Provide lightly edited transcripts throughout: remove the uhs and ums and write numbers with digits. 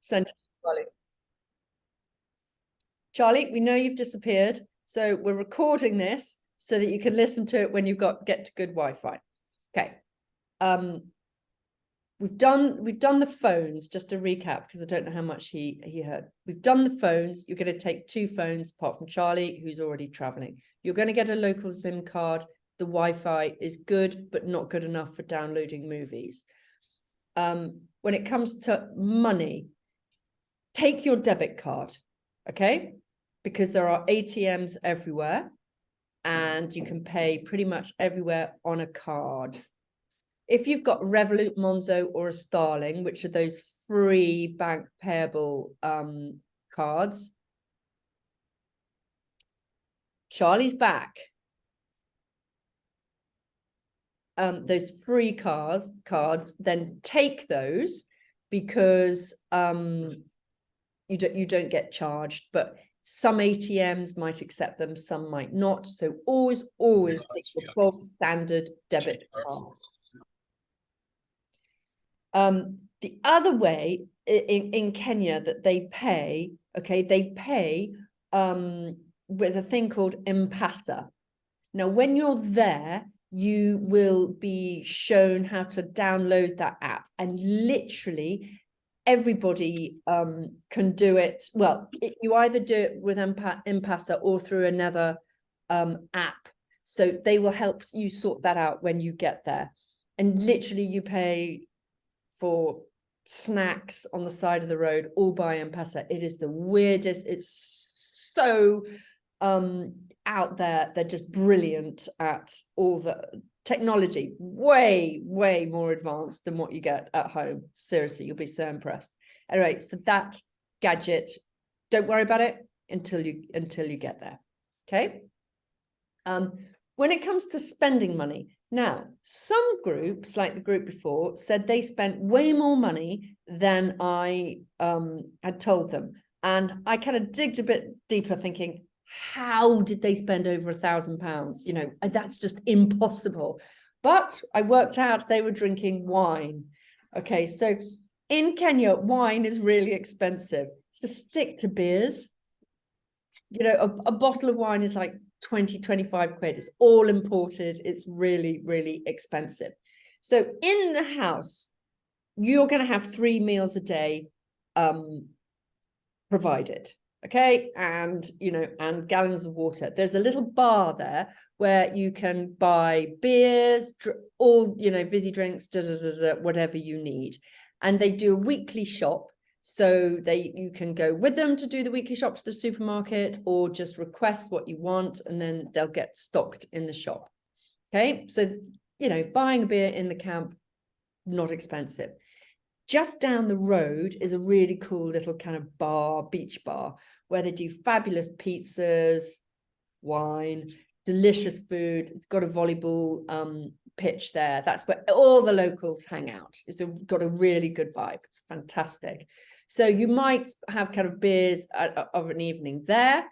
Send it to Charlie. Charlie, we know you've disappeared, so we're recording this so that you can listen to it when you get to good Wi-Fi. Okay. We've done the phones, just to recap, because I don't know how much he heard. We've done the phones. You're going to take 2 phones, apart from Charlie, who's already traveling. You're going to get a local SIM card. The Wi-Fi is good, but not good enough for downloading movies. When it comes to money, take your debit card, okay? Because there are ATMs everywhere, and you can pay pretty much everywhere on a card. If you've got Revolut, Monzo, or a Starling, which are those free bank payable cards, Charlie's back. Those free cards, then take those, because you don't get charged, but some ATMs might accept them, some might not. So always take your bog standard debit card. The other way in Kenya that they pay, okay, they pay with a thing called M-Pesa. Now, when you're there, you will be shown how to download that app, and literally everybody can do it. Well, you either do it with M-Pesa or through another app. So they will help you sort that out when you get there. And literally you pay for snacks on the side of the road all by M-Pesa. It is the weirdest. It's so out there. They're just brilliant at all the technology, way more advanced than what you get at home. Seriously, you'll be so impressed. Anyway, so that gadget, don't worry about it until you get there. Okay. When it comes to spending money, now some groups, like the group before, said they spent way more money than I had told them, and I kind of digged a bit deeper, thinking, how did they spend over £1,000? You know, that's just impossible. But I worked out they were drinking wine. Okay, so in Kenya, wine is really expensive. So stick to beers. You know, a bottle of wine is like 20, 25 quid. It's all imported. It's really expensive. So in the house, you're going to have 3 meals a day provided. Okay, and you know, and gallons of water. There's a little bar there where you can buy beers, all, you know, fizzy drinks, whatever you need. And they do a weekly shop, so you can go with them to do the weekly shop to the supermarket, or just request what you want, and then they'll get stocked in the shop. Okay, so you know, buying a beer in the camp, not expensive. Just down the road is a really cool little kind of bar, beach bar, where they do fabulous pizzas, wine, delicious food. It's got a volleyball pitch there. That's where all the locals hang out. It's got a really good vibe. It's fantastic. So you might have kind of beers of an evening there,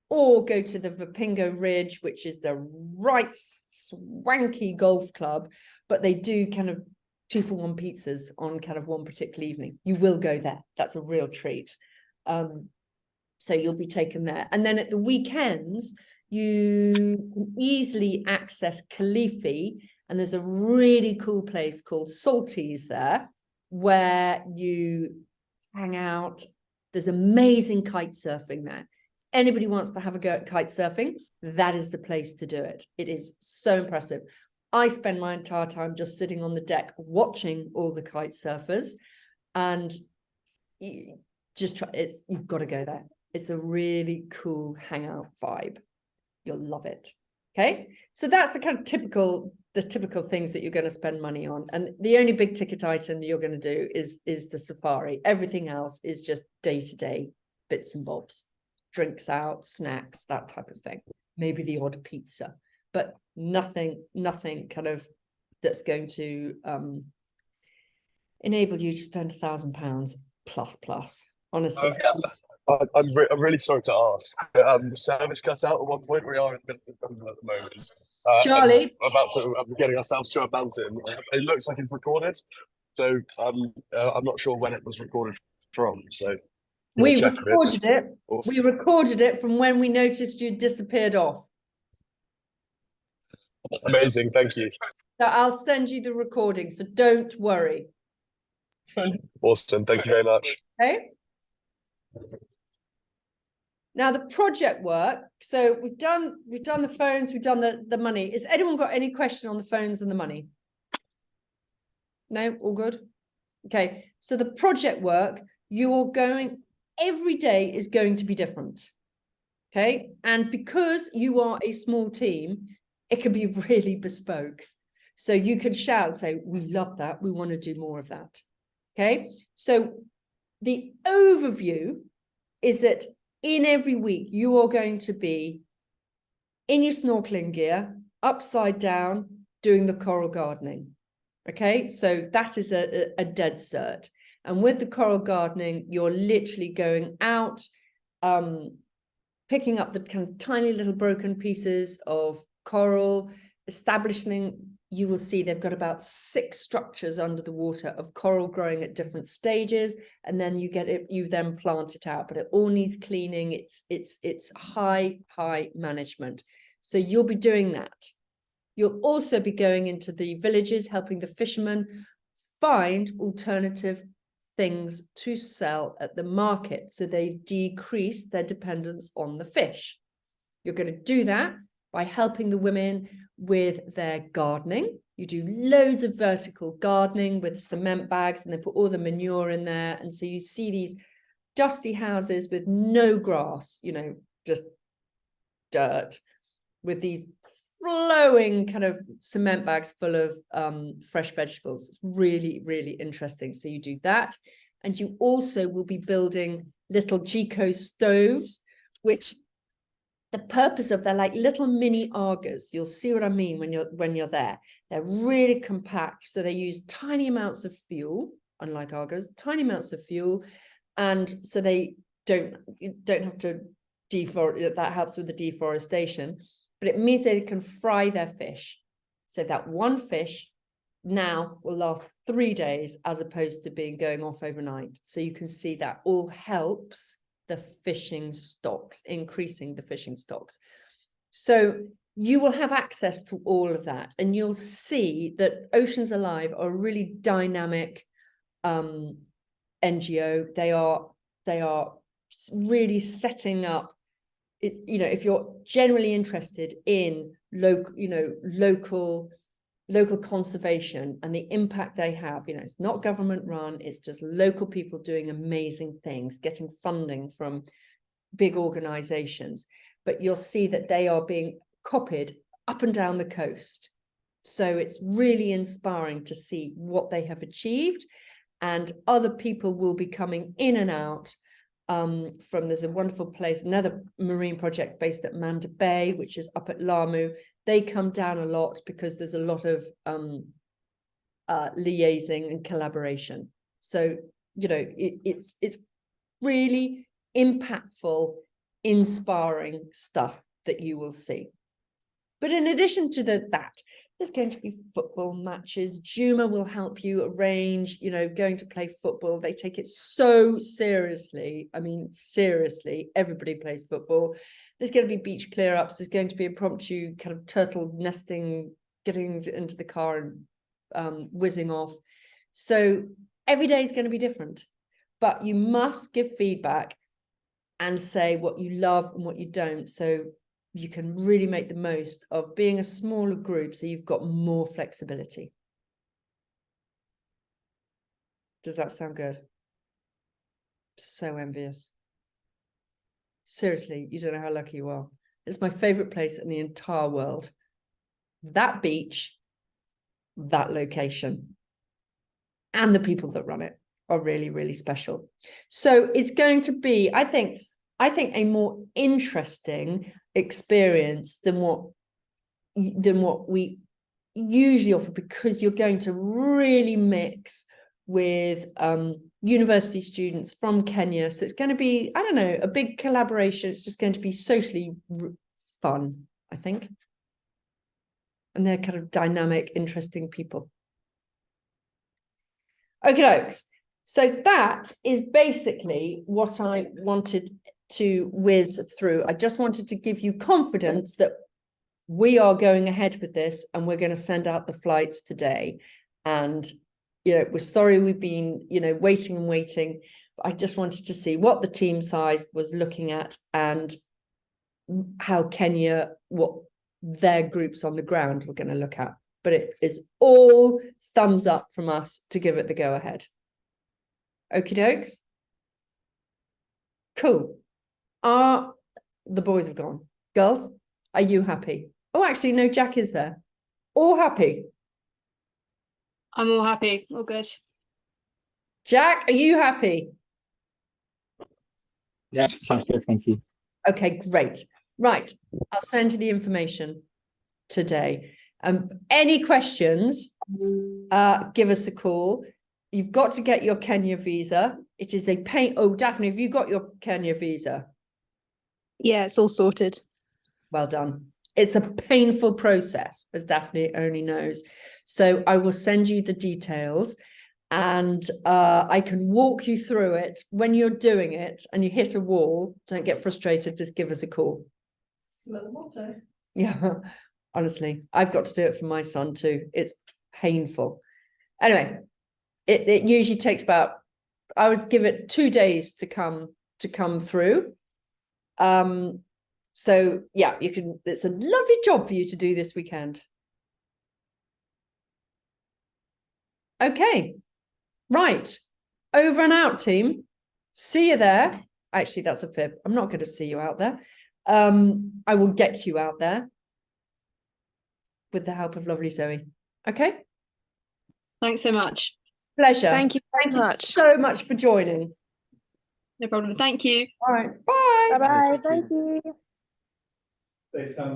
or go to the Vipingo Ridge, which is the right swanky golf club, but they do kind of 2-for-1 pizzas on kind of one particular evening. You will go there. That's a real treat. So you'll be taken there. And then at the weekends, you can easily access Kilifi, and there's a really cool place called Salties there, where you hang out. There's amazing kite surfing there. If anybody wants to have a go at kite surfing, that is the place to do it. It is so impressive. I spend my entire time just sitting on the deck watching all the kite surfers, and you've got to go there. It's a really cool hangout vibe. You'll love it. Okay, so that's the kind of typical things that you're going to spend money on, and the only big ticket item that you're going to do is the safari. Everything else is just day-to-day bits and bobs, drinks out, snacks, that type of thing. Maybe the odd pizza, but nothing kind of that's going to enable you to spend £1,000 plus. Honestly. I'm really sorry to ask. The service cut out at one point. We are in the middle of at the moment. Charlie, I'm getting ourselves to a mountain. It looks like it's recorded, so I'm not sure when it was recorded. from. So We check if it's recorded it. off. We recorded it from when we noticed you disappeared off. Amazing, thank you. So I'll send you the recording, so don't worry. Awesome, thank you very much. Okay. Now the project work. So we've done the phones, we've done the money. Has anyone got any question on the phones and the money? No, all good. Okay. So the project work, every day is going to be different. Okay. And because you are a small team, it can be really bespoke. So you can shout and say, we love that. We want to do more of that. Okay. So the overview is that in every week, you are going to be in your snorkeling gear, upside down, doing the coral gardening. Okay. So that is a dead cert. And with the coral gardening, you're literally going out, picking up the kind of tiny little broken pieces of coral, establishing, you will see they've got about 6 structures under the water of coral growing at different stages, and then you then plant it out, but it all needs cleaning. It's high management. So you'll be doing that. You'll also be going into the villages, helping the fishermen find alternative things to sell at the market, so they decrease their dependence on the fish. You're going to do that by helping the women with their gardening. You do loads of vertical gardening with cement bags, and they put all the manure in there. And so you see these dusty houses with no grass, just dirt, with these flowing kind of cement bags full of fresh vegetables. It's really, really interesting. So you do that. And you also will be building little Gico stoves, which the purpose of, they're like little mini Argas. You'll see what I mean when you're there. They're really compact. So they use tiny amounts of fuel, unlike Argas, tiny amounts of fuel. And so they don't have to deforest. That helps with the deforestation. But it means they can fry their fish. So that one fish now will last 3 days, as opposed to going off overnight. So you can see that all helps the fishing stocks, increasing the fishing stocks. So you will have access to all of that, and you'll see that Oceans Alive are a really dynamic NGO. They are really setting up. If you're generally interested in local conservation and the impact they have, it's not government run, it's just local people doing amazing things, getting funding from big organizations. But you'll see that they are being copied up and down the coast. So it's really inspiring to see what they have achieved, and other people will be coming in and out. There's a wonderful place, another marine project based at Manda Bay, which is up at Lamu. They come down a lot because there's a lot of liaising and collaboration. So, it's really impactful, inspiring stuff that you will see. But in addition to that, there's going to be football matches. Juma will help you arrange, going to play football. They take it so seriously. I mean, seriously, everybody plays football. There's going to be beach clear-ups. There's going to be impromptu kind of turtle nesting, getting into the car and whizzing off. So every day is going to be different. But you must give feedback and say what you love and what you don't. So you can really make the most of being a smaller group, so you've got more flexibility. Does that sound good? So envious. Seriously, you don't know how lucky you are. It's my favorite place in the entire world. That beach, that location, and the people that run it are really, really special. So it's going to be, I think a more interesting experience than what we usually offer, because you're going to really mix with university students from Kenya. So it's going to be, I don't know, a big collaboration. It's just going to be socially fun, I think. And they're kind of dynamic, interesting people. Okay, folks. So that is basically what I wanted to whiz through. I just wanted to give you confidence that we are going ahead with this and we're going to send out the flights today. And, we're sorry we've been, waiting and waiting. But I just wanted to see what the team size was looking at and how Kenya, what their groups on the ground were going to look at. But it is all thumbs up from us to give it the go ahead. Okie dokes. Cool. The boys have gone. Girls, are you happy? Oh, actually, no, Jack is there. All happy? I'm all happy. All good. Jack, are you happy? Yeah, sounds good. Thank you. Okay, great. Right. I'll send you the information today. Any questions, give us a call. You've got to get your Kenya visa. It is a pain. Oh, Daphne, have you got your Kenya visa? Yeah, it's all sorted. Well done. It's a painful process, as Daphne only knows. So I will send you the details and I can walk you through it. When you're doing it and you hit a wall, don't get frustrated, just give us a call. Smell the motto. Yeah, honestly, I've got to do it for my son too. It's painful. Anyway, it usually takes about, I would give it 2 days to come through. So yeah, it's a lovely job for you to do this weekend. Okay, right, over and out, team. See you there. Actually, that's a fib. I'm not going to see you out there. I will get you out there with the help of lovely Zoe. Okay. Thanks so much. Pleasure. Thank you very Thank much. you so much for joining. No problem. Thank you. All right. Bye. Bye-bye. Thank you. They sound